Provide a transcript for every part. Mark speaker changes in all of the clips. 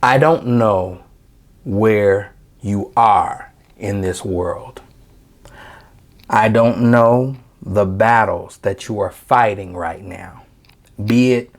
Speaker 1: I don't know where you are in this world. I don't know the battles that you are fighting right now, be it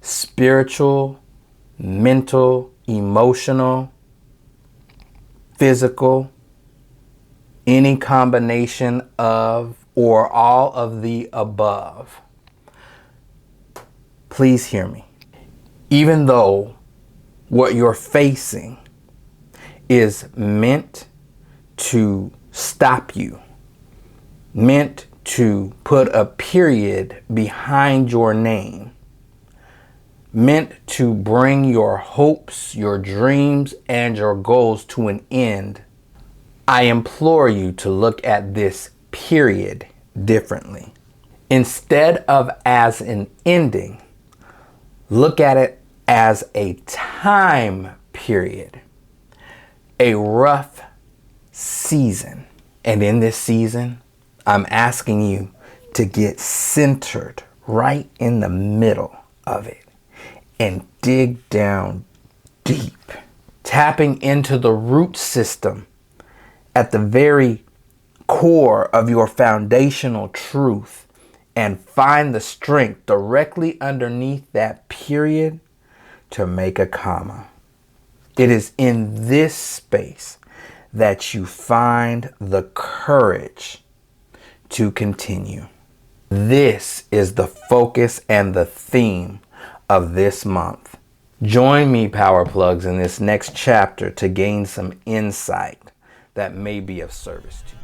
Speaker 1: spiritual, mental, emotional, physical, any combination of or all of the above. Please hear me. Even though what you're facing is meant to stop you, meant to put a period behind your name, meant to bring your hopes, your dreams, and your goals to an end, I implore you to look at this period differently. Instead of as an ending, look at it as a time period, a rough season. And in this season, I'm asking you to get centered right in the middle of it and dig down deep, tapping into the root system at the very core of your foundational truth, and find the strength directly underneath that period to make a comma. It is in this space that you find the courage to continue. This is the focus and the theme of this month. Join me, Power Plugs, in this next chapter to gain some insight that may be of service to you.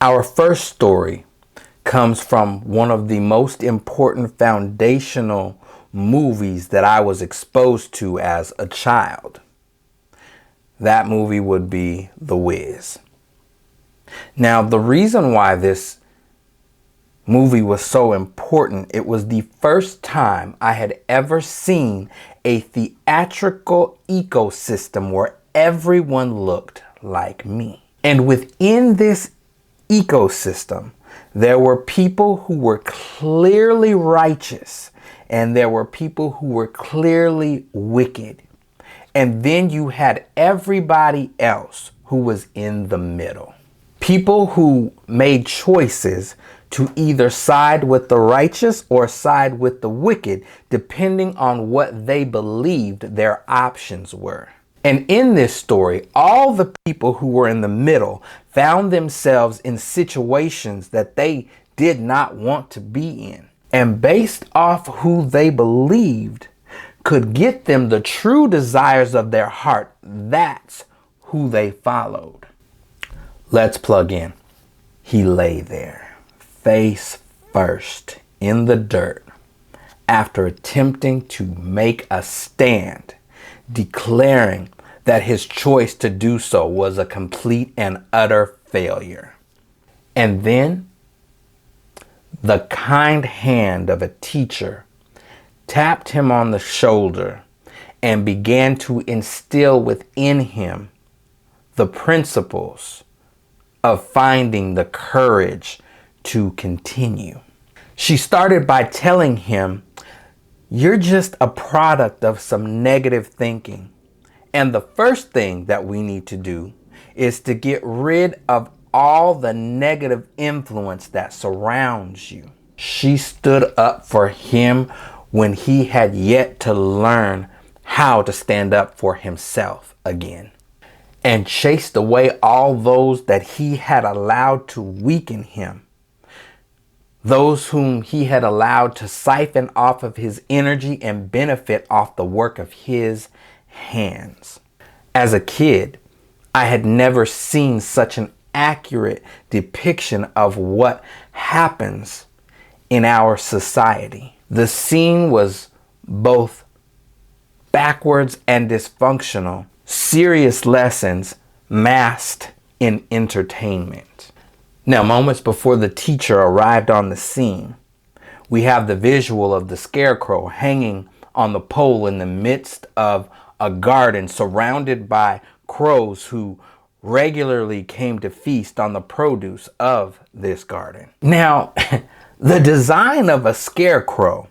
Speaker 1: Our first story comes from one of the most important foundational movies that I was exposed to as a child. That movie would be The Wiz. Now, the reason why this movie was so important, it was the first time I had ever seen a theatrical ecosystem where everyone looked like me. And within this ecosystem, there were people who were clearly righteous, and there were people who were clearly wicked. And then you had everybody else who was in the middle. People who made choices to either side with the righteous or side with the wicked, depending on what they believed their options were. And in this story, all the people who were in the middle found themselves in situations that they did not want to be in. And based off who they believed could get them the true desires of their heart, that's who they followed. Let's plug in. He lay there, face first, in the dirt, after attempting to make a stand, declaring that his choice to do so was a complete and utter failure. And then the kind hand of a teacher tapped him on the shoulder and began to instill within him the principles of finding the courage to continue. She started by telling him, "You're just a product of some negative thinking. And the first thing that we need to do is to get rid of all the negative influence that surrounds you." She stood up for him when he had yet to learn how to stand up for himself again, and chased away all those that he had allowed to weaken him, those whom he had allowed to siphon off of his energy and benefit off the work of his hands. As a kid, I had never seen such an accurate depiction of what happens in our society. The scene was both backwards and dysfunctional, serious lessons masked in entertainment. Now, moments before the teacher arrived on the scene, we have the visual of the scarecrow hanging on the pole in the midst of a garden surrounded by crows who regularly came to feast on the produce of this garden. Now, the design of a scarecrow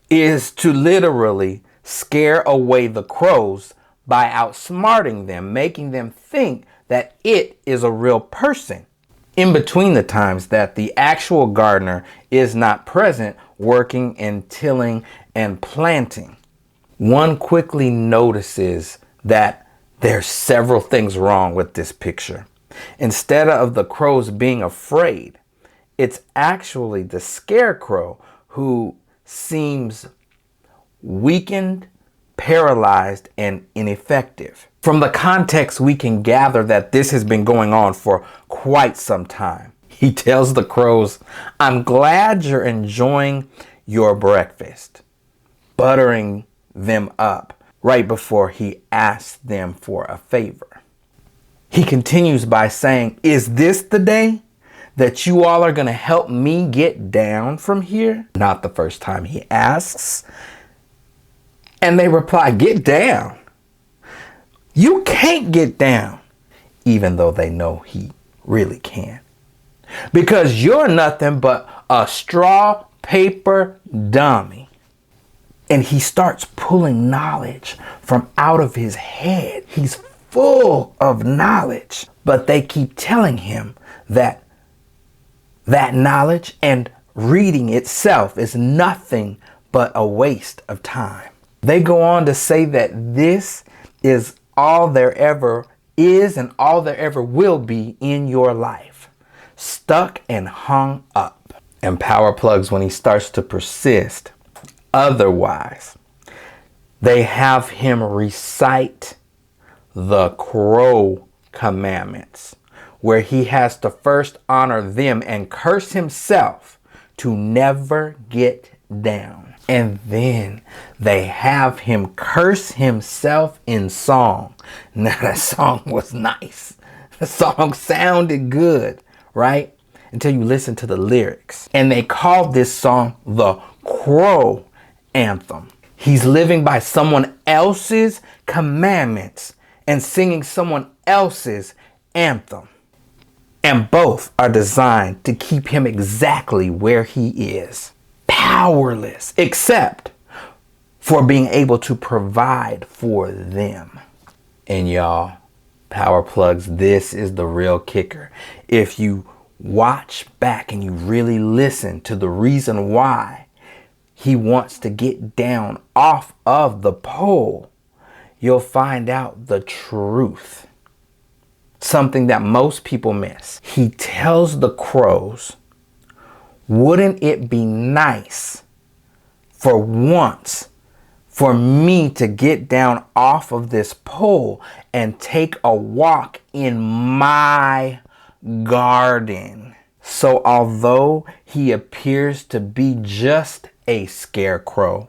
Speaker 1: is to literally scare away the crows by outsmarting them, making them think that it is a real person. In between the times that the actual gardener is not present, working and tilling and planting, one quickly notices that there's several things wrong with this picture. Instead of the crows being afraid, it's actually the scarecrow who seems weakened, paralyzed, and ineffective. From the context, we can gather that this has been going on for quite some time. He tells the crows, "I'm glad you're enjoying your breakfast," buttering them up right before he asks them for a favor. He continues by saying, "Is this the day that you all are going to help me get down from here?" Not the first time he asks. And they reply, "Get down? You can't get down," even though they know he really can. "Because you're nothing but a straw paper dummy." And he starts pulling knowledge from out of his head. He's full of knowledge, but they keep telling him that knowledge and reading itself is nothing but a waste of time. They go on to say that this is all there ever is and all there ever will be in your life. Stuck and hung up. And Power Plugs, when he starts to persist otherwise, they have him recite the crow commandments, where he has to first honor them and curse himself to never get down. And then they have him curse himself in song. Now that song was nice. The song sounded good, right? Until you listen to the lyrics. And they called this song the Crow Anthem. He's living by someone else's commandments and singing someone else's anthem. And both are designed to keep him exactly where he is. Powerless, except for being able to provide for them. And y'all, Power Plugs, this is the real kicker. If you watch back and you really listen to the reason why he wants to get down off of the pole, you'll find out the truth. Something that most people miss. He tells the crows, "Wouldn't it be nice for once for me to get down off of this pole and take a walk in my garden?" So although he appears to be just a scarecrow,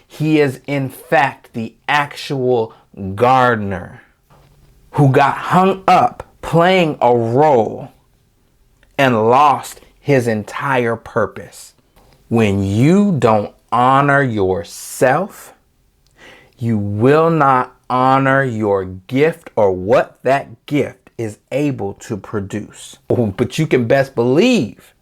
Speaker 1: he is in fact the actual gardener who got hung up playing a role and lost his entire purpose. When you don't honor yourself, you will not honor your gift or what that gift is able to produce. But you can best believe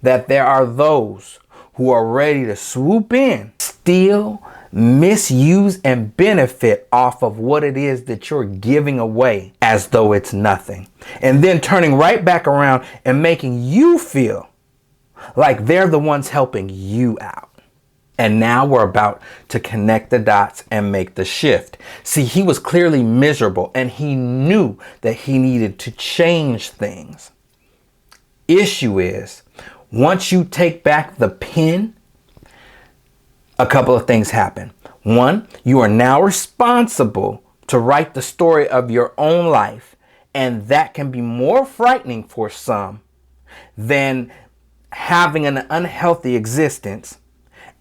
Speaker 1: that there are those who are ready to swoop in, steal, misuse, and benefit off of what it is that you're giving away as though it's nothing. And then turning right back around and making you feel like they're the ones helping you out. And now we're about to connect the dots and make the shift. See, he was clearly miserable and he knew that he needed to change things. Issue is, once you take back the pen, a couple of things happen. One, you are now responsible to write the story of your own life, and that can be more frightening for some than having an unhealthy existence.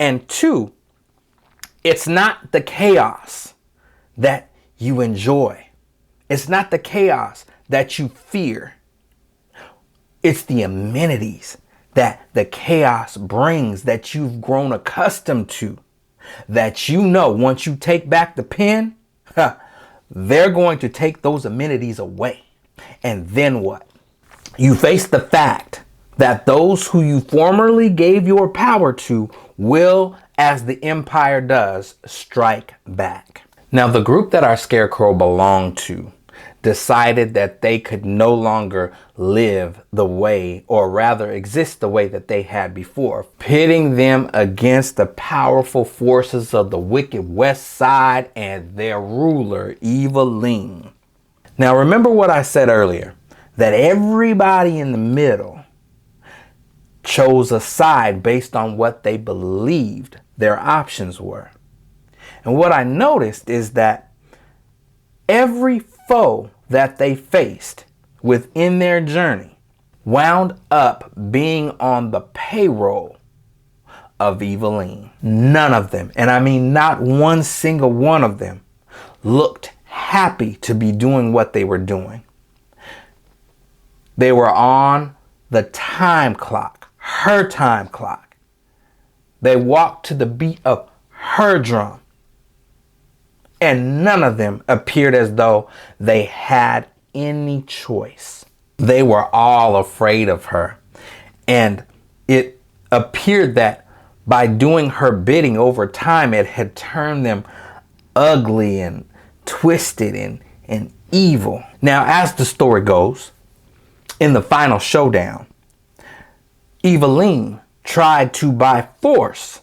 Speaker 1: And two, it's not the chaos that you enjoy. It's not the chaos that you fear. It's the amenities that the chaos brings that you've grown accustomed to, that you know once you take back the pen, they're going to take those amenities away. And then what? You face the fact that those who you formerly gave your power to will, as the empire does, strike back. Now, the group that our scarecrow belonged to decided that they could no longer live the way, or rather exist the way that they had before, pitting them against the powerful forces of the wicked West Side and their ruler, Evillene. Now, remember what I said earlier, that everybody in the middle chose a side based on what they believed their options were. And what I noticed is that every foe that they faced within their journey wound up being on the payroll of Evillene. None of them, and I mean not one single one of them, looked happy to be doing what they were doing. They were on the time clock, her time clock. They walked to the beat of her drum. And none of them appeared as though they had any choice. They were all afraid of her. And it appeared that by doing her bidding over time, it had turned them ugly and twisted and evil. Now, as the story goes, in the final showdown, Evillene tried to by force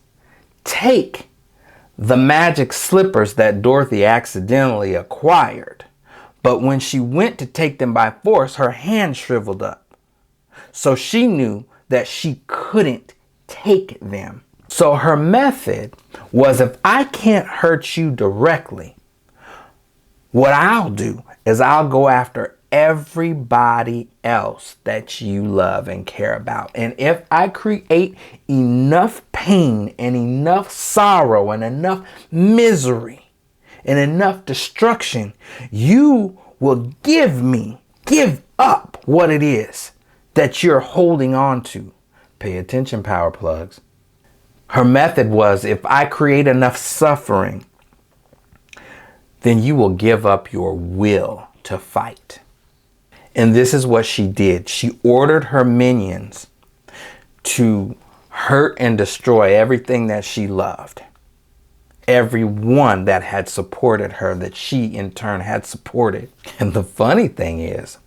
Speaker 1: take the magic slippers that Dorothy accidentally acquired. But when she went to take them by force, her hand shriveled up. So she knew that she couldn't take them. So her method was, if I can't hurt you directly, what I'll do is I'll go after everybody else that you love and care about. And if I create enough pain and enough sorrow and enough misery and enough destruction, you will give up what it is that you're holding on to. Pay attention, power plugs. Her method was, if I create enough suffering, then you will give up your will to fight. And this is what she did. She ordered her minions to hurt and destroy everything that she loved. Everyone that had supported her, that she in turn had supported. And the funny thing is,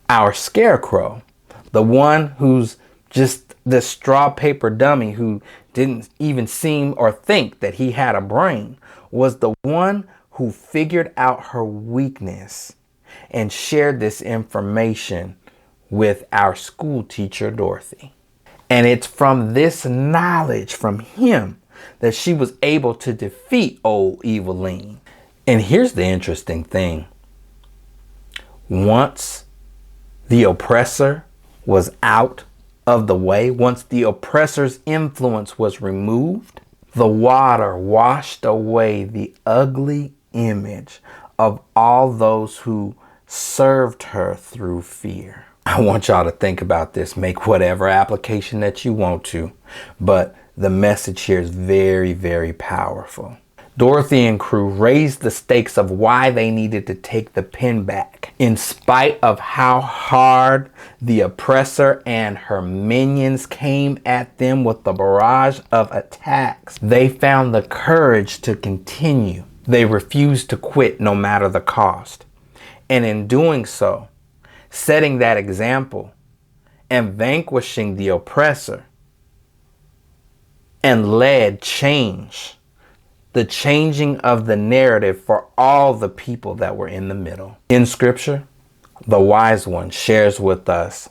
Speaker 1: our scarecrow, the one who's just this straw paper dummy who didn't even seem or think that he had a brain, was the one who figured out her weakness and shared this information with our school teacher, Dorothy. And it's from this knowledge from him that she was able to defeat old Evillene. And here's the interesting thing. Once the oppressor was out of the way, once the oppressor's influence was removed, the water washed away the ugly image of all those who served her through fear. I want y'all to think about this. Make whatever application that you want to, but the message here is very, very powerful. Dorothy and crew raised the stakes of why they needed to take the pen back. In spite of how hard the oppressor and her minions came at them with the barrage of attacks, they found the courage to continue. They refused to quit no matter the cost. And in doing so, setting that example and vanquishing the oppressor, and led change, the changing of the narrative for all the people that were in the middle. In scripture, the wise one shares with us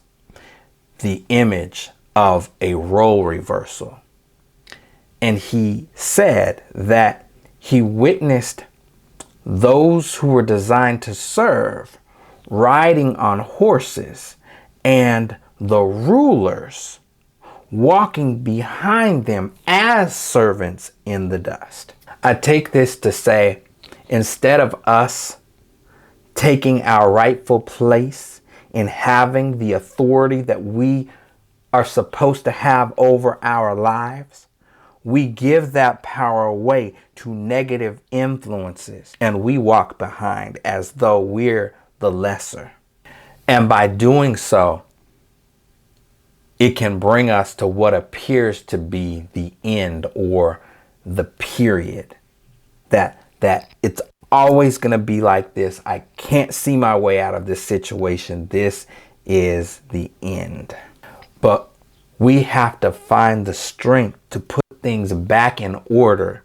Speaker 1: the image of a role reversal. And he said that he witnessed those who were designed to serve riding on horses and the rulers walking behind them as servants in the dust. I take this to say, instead of us taking our rightful place in having the authority that we are supposed to have over our lives, we give that power away to negative influences and we walk behind as though we're the lesser. And by doing so, it can bring us to what appears to be the end or the period. That it's always going to be like this. I can't see my way out of this situation. This is the end. But we have to find the strength to put things back in order.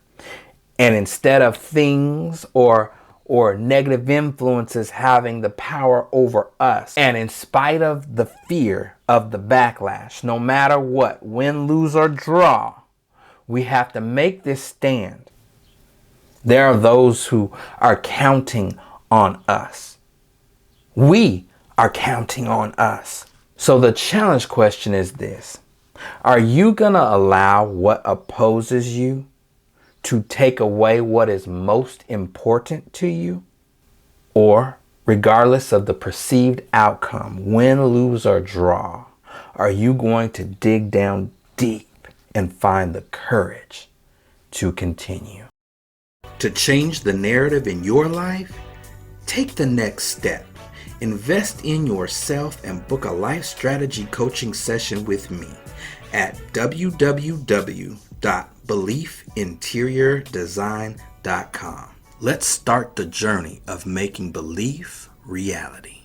Speaker 1: And instead of things or negative influences having the power over us, and in spite of the fear of the backlash, no matter what, win, lose, or draw, we have to make this stand. There are those who are counting on us. We are counting on us. So the challenge question is this: are you going to allow what opposes you to take away what is most important to you? Or, regardless of the perceived outcome, win, lose, or draw, are you going to dig down deep and find the courage to continue? To change the narrative in your life, take the next step. Invest in yourself and book a life strategy coaching session with me at www.beliefinteriordesign.com. Let's start the journey of making belief reality.